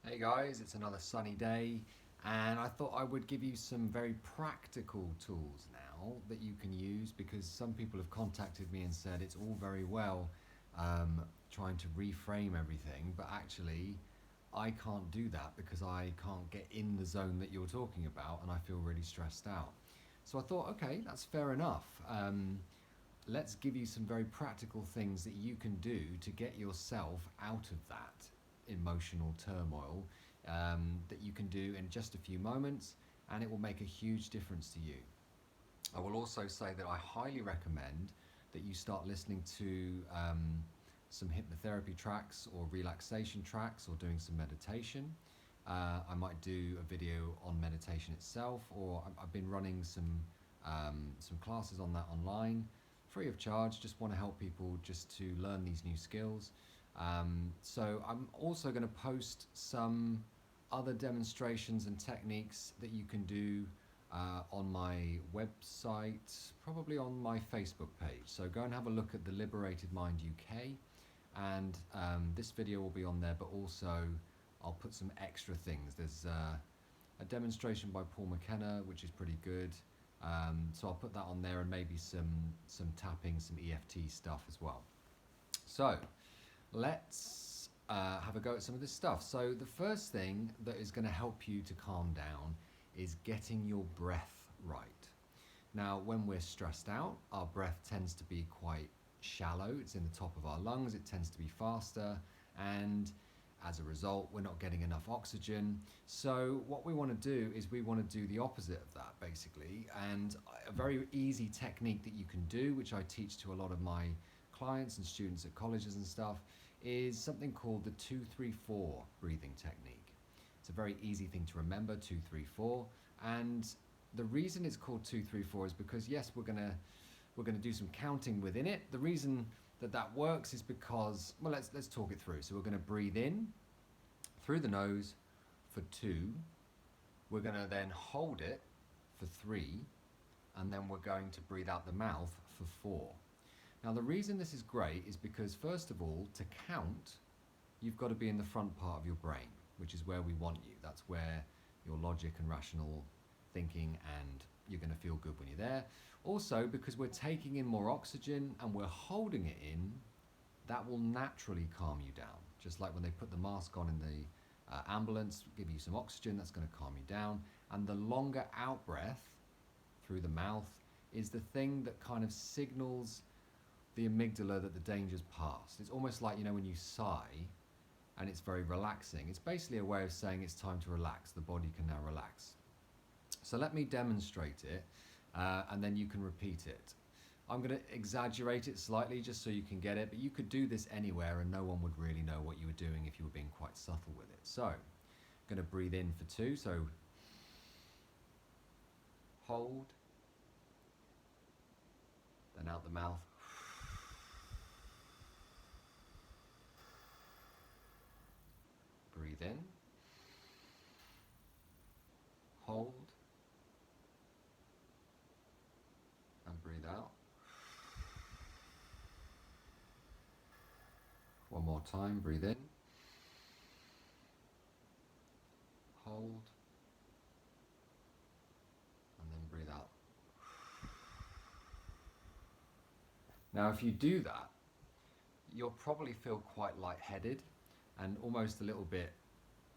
Hey guys, it's another sunny day, and I thought I would give you some very practical tools now that you can use because some people have contacted me and said it's all very well trying to reframe everything, but actually, I can't do that because I can't get in the zone that you're talking about and I feel really stressed out. So I thought, okay, that's fair enough. Let's give you some very practical things that you can do to get yourself out of that emotional turmoil that you can do in just a few moments, and it will make a huge difference to you. I will also say that I highly recommend that you start listening to some hypnotherapy tracks or relaxation tracks or doing some meditation. I might do a video on meditation itself, or I've been running some classes on that online, free of charge. Just want to help people just to learn these new skills. So I'm also going to post some other demonstrations and techniques that you can do on my website, probably on my Facebook page. So go and have a look at the Liberated Mind UK, and this video will be on there, but also I'll put some extra things. There's a demonstration by Paul McKenna, which is pretty good. So I'll put that on there, and maybe some tapping, some EFT stuff as well. So let's have a go at some of this stuff. So the first thing that is going to help you to calm down is getting your breath right. Now, when we're stressed out, our breath tends to be quite shallow. It's in the top of our lungs. It tends to be faster, and as a result, we're not getting enough oxygen. So what we want to do is we want to do the opposite of that, basically. And a very easy technique that you can do, which I teach to a lot of my clients and students at colleges and stuff, is something called the 2-3-4 breathing technique. It's a very easy thing to remember, 2-3-4. And the reason it's called 2-3-4 is because, yes, we're gonna do some counting within it. The reason that works is because, well, let's talk it through. So we're going to breathe in through the nose for 2. We're going to then hold it for 3, and then we're going to breathe out the mouth for 4. Now, the reason this is great is because, first of all, to count, you've got to be in the front part of your brain, which is where we want you. That's where your logic and rational thinking, and you're going to feel good when you're there. Also, because we're taking in more oxygen and we're holding it in, that will naturally calm you down. Just like when they put the mask on in the ambulance, give you some oxygen, that's going to calm you down. And the longer out breath through the mouth is the thing that kind of signals the amygdala that the danger's past. It's almost like, when you sigh and it's very relaxing. It's basically a way of saying it's time to relax. The body can now relax. So let me demonstrate it, and then you can repeat it. I'm going to exaggerate it slightly just so you can get it, but you could do this anywhere and no one would really know what you were doing if you were being quite subtle with it. So, I'm going to breathe in for 2, so hold, then out the mouth. Breathe in, hold, and breathe out. One more time, breathe in, hold, and then breathe out. Now, if you do that, you'll probably feel quite lightheaded and almost a little bit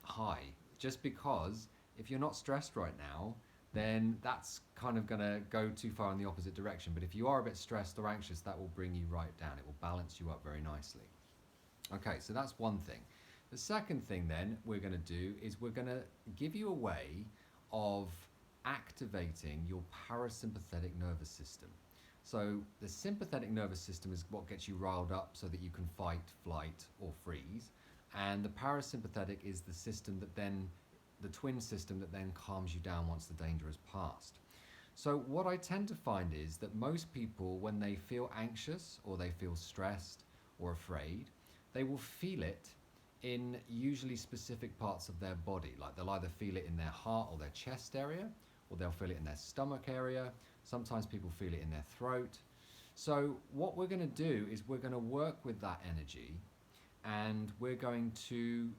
high, just because if you're not stressed right now, then that's kind of going to go too far in the opposite direction. But if you are a bit stressed or anxious, that will bring you right down. It will balance you up very nicely. Okay, so that's one thing. The second thing then we're going to do is we're going to give you a way of activating your parasympathetic nervous system. So the sympathetic nervous system is what gets you riled up so that you can fight, flight, or freeze. And the parasympathetic is the system that then, the twin system that then calms you down once the danger has passed. So what I tend to find is that most people, when they feel anxious or they feel stressed or afraid, they will feel it in usually specific parts of their body. Like they'll either feel it in their heart or their chest area, or they'll feel it in their stomach area. Sometimes people feel it in their throat. So what we're going to do is we're going to work with that energy, and we're going to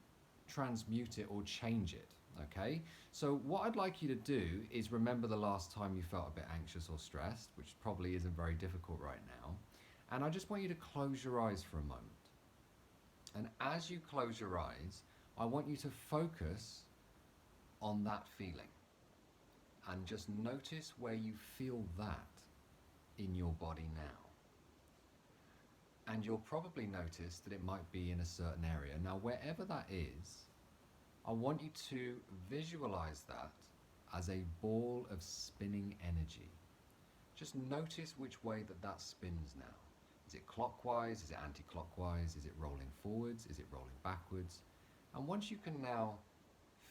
transmute it or change it. Okay, so what I'd like you to do is remember the last time you felt a bit anxious or stressed, which probably isn't very difficult right now. And I just want you to close your eyes for a moment. And as you close your eyes, I want you to focus on that feeling and just notice where you feel that in your body now. And you'll probably notice that it might be in a certain area. Now, wherever that is, I want you to visualize that as a ball of spinning energy. Just notice which way that spins now. Is it clockwise? Is it anti-clockwise? Is it rolling forwards? Is it rolling backwards? And once you can now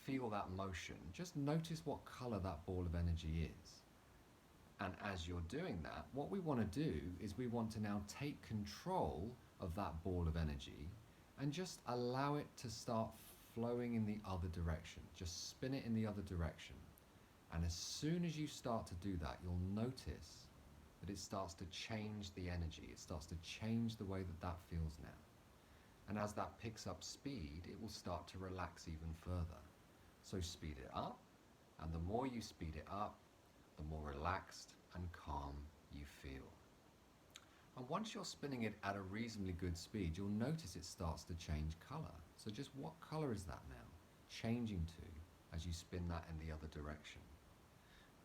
feel that motion, just notice what color that ball of energy is. And as you're doing that, what we want to do is we want to now take control of that ball of energy and just allow it to start flowing in the other direction. Just spin it in the other direction. And as soon as you start to do that, you'll notice that it starts to change the energy. It starts to change the way that feels now. And as that picks up speed, it will start to relax even further. So speed it up, and the more you speed it up, the more relaxed and calm you feel. And once you're spinning it at a reasonably good speed, you'll notice it starts to change color. So just what color is that now changing to as you spin that in the other direction?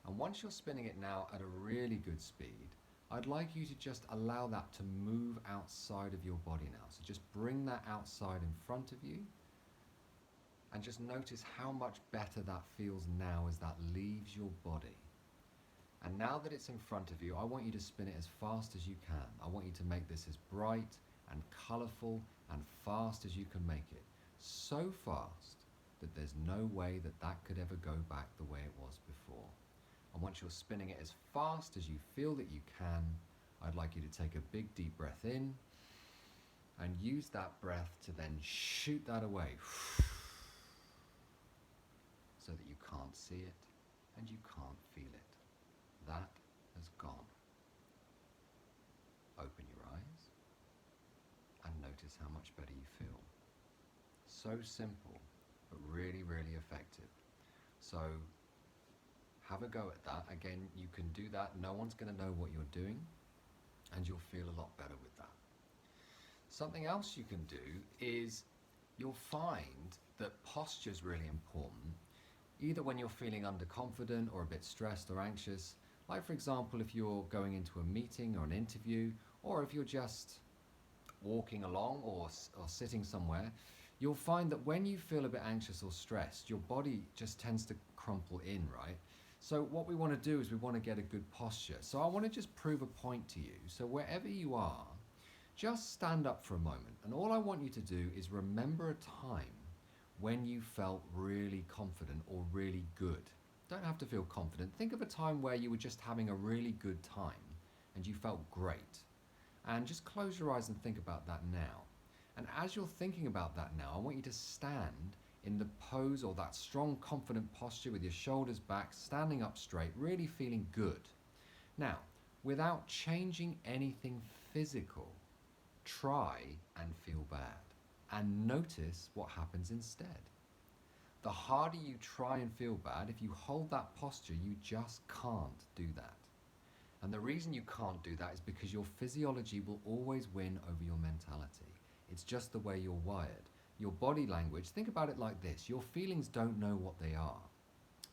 And once you're spinning it now at a really good speed, I'd like you to just allow that to move outside of your body now. So just bring that outside in front of you and just notice how much better that feels now as that leaves your body. And now that it's in front of you, I want you to spin it as fast as you can. I want you to make this as bright and colorful and fast as you can make it. So fast that there's no way that could ever go back the way it was before. And once you're spinning it as fast as you feel that you can, I'd like you to take a big deep breath in and use that breath to then shoot that away so that you can't see it and you can't feel it. That has gone. Open your eyes and notice how much better you feel. So simple, but really, really effective. So have a go at that. Again, you can do that. No one's going to know what you're doing, and you'll feel a lot better with that. Something else you can do is you'll find that posture is really important, either when you're feeling underconfident or a bit stressed or anxious. Like, for example, if you're going into a meeting or an interview, or if you're just walking along or sitting somewhere, you'll find that when you feel a bit anxious or stressed, your body just tends to crumple in, right? So what we want to do is we want to get a good posture. So I want to just prove a point to you. So wherever you are, just stand up for a moment. And all I want you to do is remember a time when you felt really confident or really good. Don't have to feel confident. Think of a time where you were just having a really good time and you felt great. And just close your eyes and think about that now. And as you're thinking about that now, I want you to stand in the pose or that strong, confident posture with your shoulders back, standing up straight, really feeling good. Now, without changing anything physical, try and feel bad and notice what happens instead. The harder you try and feel bad, if you hold that posture, you just can't do that. And the reason you can't do that is because your physiology will always win over your mentality. It's just the way you're wired. Your body language, think about it like this. Your feelings don't know what they are.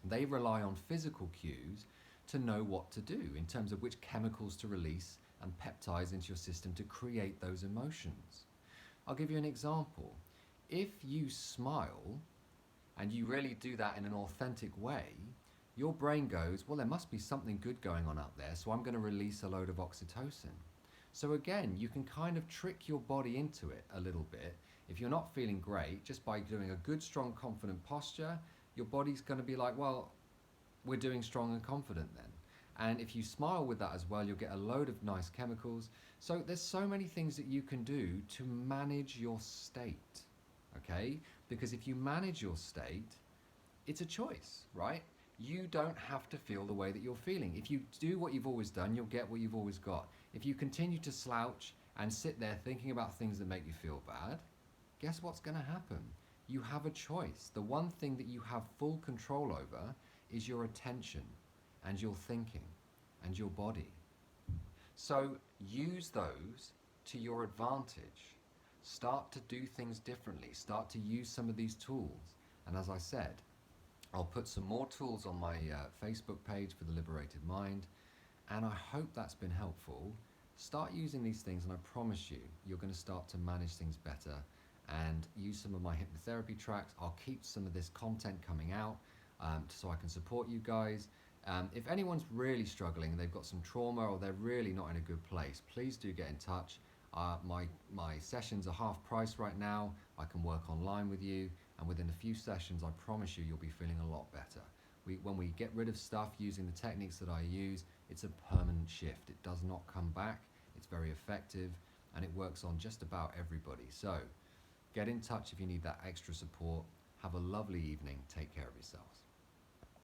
They rely on physical cues to know what to do in terms of which chemicals to release and peptides into your system to create those emotions. I'll give you an example. If you smile and you really do that in an authentic way, your brain goes, well, there must be something good going on out there, so I'm going to release a load of oxytocin. So again, you can kind of trick your body into it a little bit. If you're not feeling great, just by doing a good, strong, confident posture, your body's going to be like, well, we're doing strong and confident then. And if you smile with that as well, you'll get a load of nice chemicals. So there's so many things that you can do to manage your state, okay? Because if you manage your state, it's a choice, right? You don't have to feel the way that you're feeling. If you do what you've always done, you'll get what you've always got. If you continue to slouch and sit there thinking about things that make you feel bad, guess what's going to happen? You have a choice. The one thing that you have full control over is your attention and your thinking and your body. So use those to your advantage. Start to do things differently. Start to use some of these tools. And as I said, I'll put some more tools on my Facebook page for the Liberated Mind. And I hope that's been helpful. Start using these things, and I promise you, you're going to start to manage things better and use some of my hypnotherapy tracks. I'll keep some of this content coming out so I can support you guys. If anyone's really struggling and they've got some trauma or they're really not in a good place, please do get in touch. My sessions are half price right now. I can work online with you, and within a few sessions, I promise you, you'll be feeling a lot better. When we get rid of stuff using the techniques that I use, it's a permanent shift. It does not come back. It's very effective, and it works on just about everybody. So get in touch if you need that extra support. Have a lovely evening. Take care of yourselves.